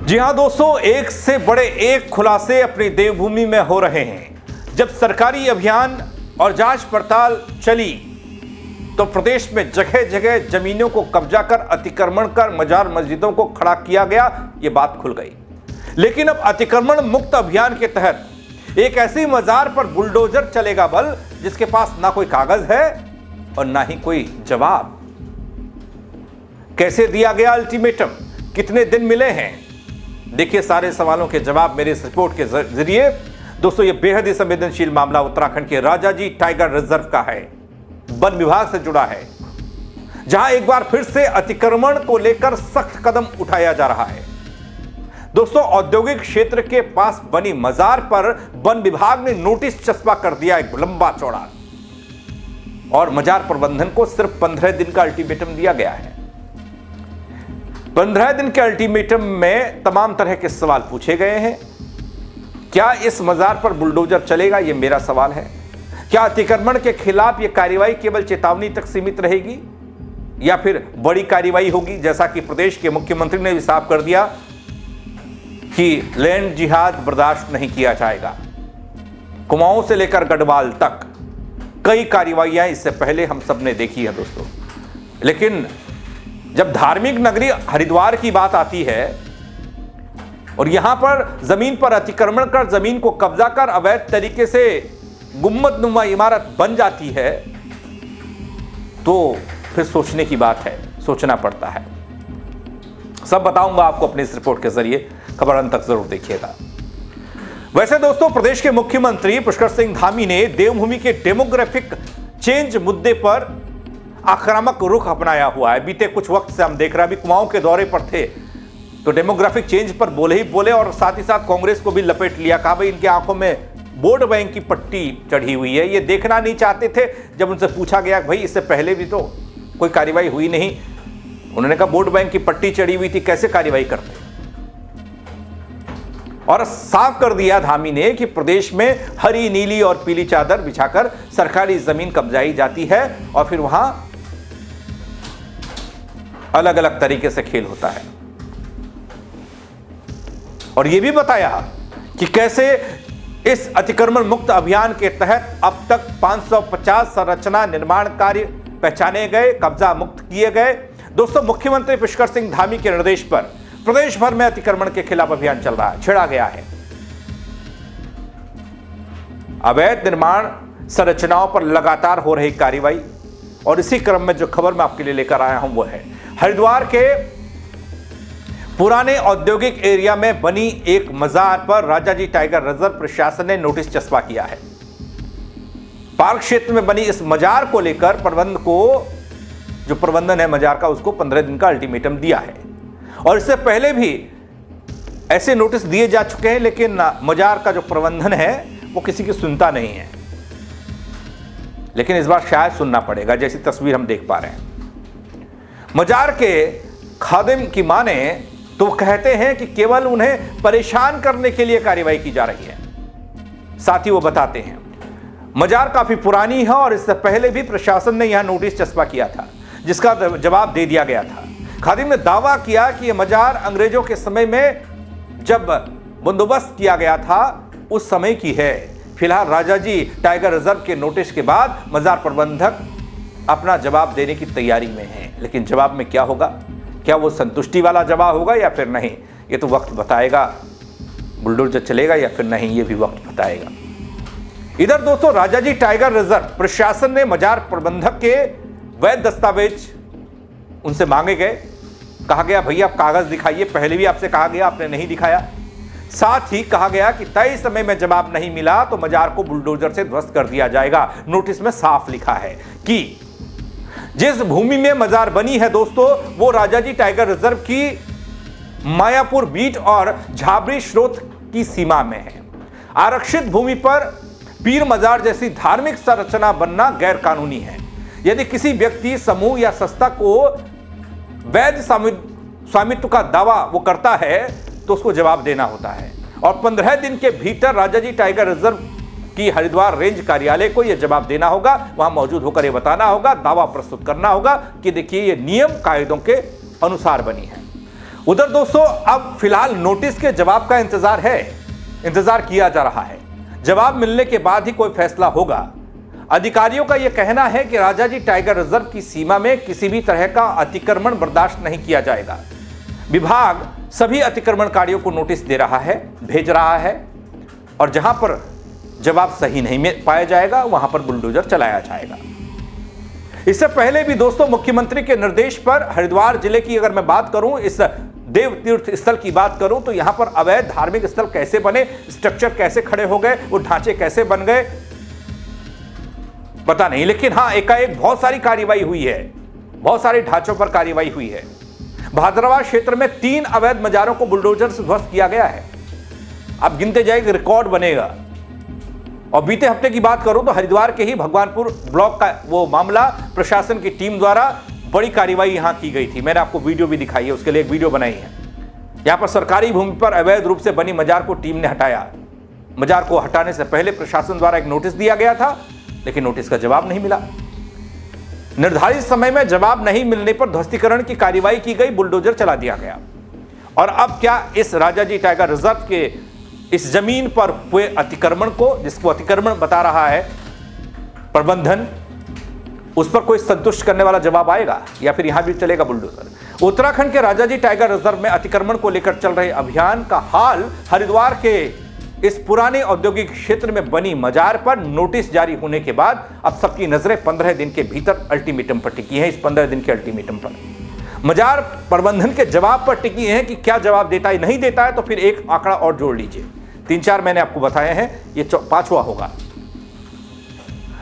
जी हां दोस्तों, एक से बड़े एक खुलासे अपनी देवभूमि में हो रहे हैं। जब सरकारी अभियान और जांच पड़ताल चली तो प्रदेश में जगह जगह जमीनों को कब्जा कर अतिक्रमण कर मजार मस्जिदों को खड़ा किया गया, ये बात खुल गई। लेकिन अब अतिक्रमण मुक्त अभियान के तहत एक ऐसी मजार पर बुलडोजर चलेगा बल जिसके पास ना कोई कागज है और ना ही कोई जवाब। कैसे दिया गया अल्टीमेटम, कितने दिन मिले हैं, देखिए सारे सवालों के जवाब मेरे इस रिपोर्ट के जरिए। दोस्तों, यह बेहद ही संवेदनशील मामला उत्तराखंड के राजाजी टाइगर रिजर्व का है, वन विभाग से जुड़ा है, जहां एक बार फिर से अतिक्रमण को लेकर सख्त कदम उठाया जा रहा है। दोस्तों, औद्योगिक क्षेत्र के पास बनी मजार पर वन विभाग ने नोटिस चस्पा कर दिया, एक लंबा चौड़ा, और मजार प्रबंधन को सिर्फ 15 दिन का अल्टीमेटम दिया गया है। 15 दिन के अल्टीमेटम में तमाम तरह के सवाल पूछे गए हैं। क्या इस मजार पर बुलडोजर चलेगा, यह मेरा सवाल है। क्या अतिक्रमण के खिलाफ यह कार्रवाई केवल चेतावनी तक सीमित रहेगी या फिर बड़ी कार्रवाई होगी, जैसा कि प्रदेश के मुख्यमंत्री ने भी साफ कर दिया कि लैंड जिहाद बर्दाश्त नहीं किया जाएगा। कुमाऊं से लेकर गढ़वाल तक कई कार्रवाइयां इससे पहले हम सब ने देखी है दोस्तों। लेकिन जब धार्मिक नगरी हरिद्वार की बात आती है और यहां पर जमीन पर अतिक्रमण कर जमीन को कब्जा कर अवैध तरीके से गुम्बदनुमा इमारत बन जाती है, तो फिर सोचने की बात है, सोचना पड़ता है। सब बताऊंगा आपको अपनी इस रिपोर्ट के जरिए, खबर अंत तक जरूर देखिएगा। वैसे दोस्तों, प्रदेश के मुख्यमंत्री पुष्कर सिंह धामी ने देवभूमि के डेमोग्राफिक चेंज मुद्दे पर आक्रामक रुख अपनाया हुआ है। बीते कुछ वक्त से हम देख रहे हैं, अभी कुमाऊं के दौरे पर थे तो डेमोग्राफिक चेंज पर बोले ही बोले और साथ ही साथ कांग्रेस को भी लपेट लिया। कहा भाई इनकी आंखों में वोट बैंक की पट्टी चढ़ी हुई है, ये देखना नहीं चाहते थे। जब उनसे पूछा गया भाई इससे पहले भी तो कोई कार्रवाई हुई नहीं, उन्होंने कहा वोट बैंक की पट्टी चढ़ी हुई थी, कैसे कार्रवाई करते। और साफ कर दिया धामी ने कि प्रदेश में हरी नीली और पीली चादर बिछाकर सरकारी जमीन कब्जाई जाती है और फिर वहां अलग अलग तरीके से खेल होता है। और यह भी बताया कि कैसे इस अतिक्रमण मुक्त अभियान के तहत अब तक 550 संरचना निर्माण कार्य पहचाने गए, कब्जा मुक्त किए गए। दोस्तों, मुख्यमंत्री पुष्कर सिंह धामी के निर्देश पर प्रदेश भर में अतिक्रमण के खिलाफ अभियान चल रहा है, छेड़ा गया है। अवैध निर्माण संरचनाओं पर लगातार हो रही कार्रवाई, और इसी क्रम में जो खबर मैं आपके लिए लेकर आया हूं वो है हरिद्वार के पुराने औद्योगिक एरिया में बनी एक मजार पर राजाजी टाइगर रिजर्व प्रशासन ने नोटिस चस्पा किया है। पार्क क्षेत्र में बनी इस मजार को लेकर प्रबंधन को, जो प्रबंधन है मजार का, उसको 15 दिन का अल्टीमेटम दिया है। और इससे पहले भी ऐसे नोटिस दिए जा चुके हैं, लेकिन मजार का जो प्रबंधन है वो किसी की सुनता नहीं है। लेकिन इस बार शायद सुनना पड़ेगा, जैसी तस्वीर हम देख पा रहे हैं। मजार के खादिम की माने तो कहते हैं कि केवल उन्हें परेशान करने के लिए कार्रवाई की जा रही है। साथ ही वो बताते हैं मजार काफी पुरानी है और इससे पहले भी प्रशासन ने यहां नोटिस चस्पा किया था, जिसका जवाब दे दिया गया था। खादिम ने दावा किया कि यह मजार अंग्रेजों के समय में जब बंदोबस्त किया गया था उस समय की है। फिलहाल राजाजी टाइगर रिजर्व के नोटिस के बाद मजार प्रबंधक अपना जवाब देने की तैयारी में है। लेकिन जवाब में क्या होगा, क्या वो संतुष्टि वाला जवाब होगा या फिर नहीं, ये तो वक्त बताएगा। बुलडोजर चलेगा या फिर नहीं, ये भी वक्त बताएगा। इधर दोस्तों, राजाजी टाइगर रिजर्व प्रशासन ने मजार प्रबंधक के वैध दस्तावेज उनसे मांगे गए। कहा गया भैया आप कागज दिखाइए, पहले भी आपसे कहा गया, आपने नहीं दिखाया। साथ ही कहा गया कि तय समय में जवाब नहीं मिला तो मजार को बुलडोजर से ध्वस्त कर दिया जाएगा। नोटिस में साफ लिखा है कि जिस भूमि में मजार बनी है दोस्तों, वो राजाजी टाइगर रिजर्व की मायापुर बीट और झाबरी स्रोत की सीमा में है। आरक्षित भूमि पर पीर मजार जैसी धार्मिक संरचना बनना गैर कानूनी है। यदि किसी व्यक्ति, समूह या संस्था को वैध स्वामित्व का दावा वो करता है तो उसको जवाब देना होता है। और 15 दिन के भीतर राजाजी टाइगर रिजर्व की हरिद्वार रेंज कार्यालय को यह जवाब देना होगा, वहां मौजूद होकर यह बताना होगा, दावा प्रस्तुत करना होगा कि देखिए ये नियम कायदों के अनुसार बनी है। उधर दोस्तों अब फिलहाल नोटिस के जवाब का इंतजार किया जा रहा है। जवाब मिलने के बाद ही कोई फैसला होगा। अधिकारियों का यह कहना है कि राजाजी टाइगर रिजर्व की सीमा में किसी भी तरह का अतिक्रमण बर्दाश्त नहीं किया जाएगा। विभाग सभी अतिक्रमणकारियों को नोटिस दे रहा है, भेज रहा है, और जहां पर जवाब सही नहीं पाया जाएगा वहां पर बुलडोजर चलाया जाएगा। इससे पहले भी दोस्तों मुख्यमंत्री के निर्देश पर हरिद्वार जिले की अगर मैं बात करूं, इस देव तीर्थ स्थल की बात करूं, तो यहां पर अवैध धार्मिक स्थल कैसे बने, स्ट्रक्चर कैसे खड़े हो गए, वो ढांचे कैसे बन गए पता नहीं, लेकिन हां एकाएक बहुत सारी कार्रवाई हुई है, बहुत सारे ढांचों पर कार्रवाई हुई है। भादरवा क्षेत्र में 3 अवैध मजारों को बुलडोजर से ध्वस्त किया गया है। अब गिनते जाएंगे, रिकॉर्ड बनेगा। और बीते हफ्ते की बात करूं तो हरिद्वार के ही भगवानपुर ब्लॉक का वो मामला प्रशासन की टीम द्वारा बड़ी कार्रवाई यहां की गई थी। मैंने आपको वीडियो भी दिखाई है, उसके लिए एक वीडियो बनाई है। यहां पर सरकारी भूमि पर अवैध रूप से बनी मजार को टीम ने हटाया। मजार को हटाने से पहले प्रशासन द्वारा एक नोटिस दिया गया था, लेकिन नोटिस का जवाब नहीं मिला। निर्धारित समय में जवाब नहीं मिलने पर ध्वस्तीकरण की कार्रवाई की गई, बुलडोजर चला दिया गया। और अब क्या इस राजाजी टाइगर रिजर्व के इस जमीन पर हुए अतिक्रमण को, जिसको अतिक्रमण बता रहा है प्रबंधन, उस पर कोई संतुष्ट करने वाला जवाब आएगा या फिर यहां भी चलेगा बुलडोजर? उत्तराखंड के राजाजी टाइगर रिजर्व में अतिक्रमण को लेकर चल रहे अभियान का हाल हरिद्वार के इस पुराने औद्योगिक क्षेत्र में बनी मजार पर नोटिस जारी होने के बाद अब सबकी नजरें 15 दिन के भीतर अल्टीमेटम पर टिकी हैं। इस 15 दिन के अल्टीमेटम पर मजार प्रबंधन के जवाब पर टिकी है कि क्या जवाब देता है, नहीं देता है तो फिर एक आंकड़ा और जोड़ लीजिए। 3-4 मैंने आपको बताए हैं, ये 5वां होगा।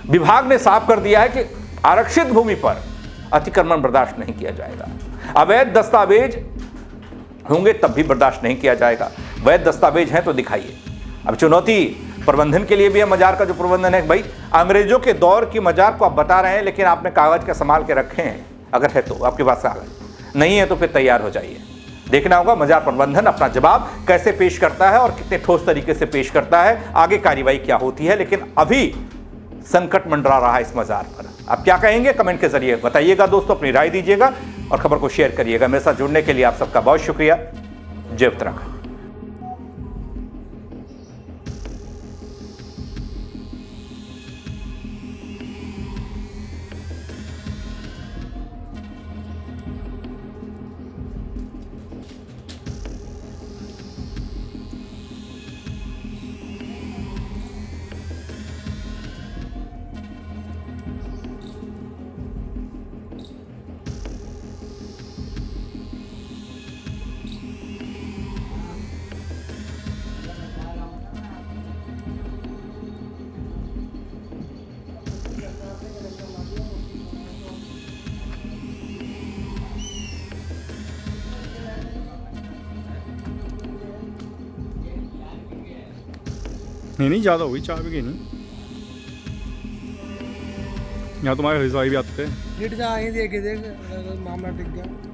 विभाग ने साफ कर दिया है कि आरक्षित भूमि पर अतिक्रमण बर्दाश्त नहीं किया जाएगा। अवैध दस्तावेज होंगे तब भी बर्दाश्त नहीं किया जाएगा। वैध दस्तावेज हैं तो दिखाइए। अब चुनौती प्रबंधन के लिए भी है। मजार का जो प्रबंधन है, भाई अंग्रेजों के दौर की मजार को आप बता रहे हैं, लेकिन आपने कागज का संभाल के रखे हैं। अगर है तो आपके पास कागज नहीं है तो फिर तैयार हो जाइए। देखना होगा मजार प्रबंधन अपना जवाब कैसे पेश करता है और कितने ठोस तरीके से पेश करता है, आगे कार्रवाई क्या होती है। लेकिन अभी संकट मंडरा रहा है इस मजार पर। आप क्या कहेंगे कमेंट के जरिए बताइएगा दोस्तों, अपनी राय दीजिएगा और खबर को शेयर करिएगा। मेरे साथ जुड़ने के लिए आप सबका बहुत शुक्रिया। जय उत्तराखंड। नहीं ज़्यादा हुई, 4 बीघे नहीं। यहाँ तुम्हारे हिसाब भी आते हैं। लिट जा, देख मामला टिक गया।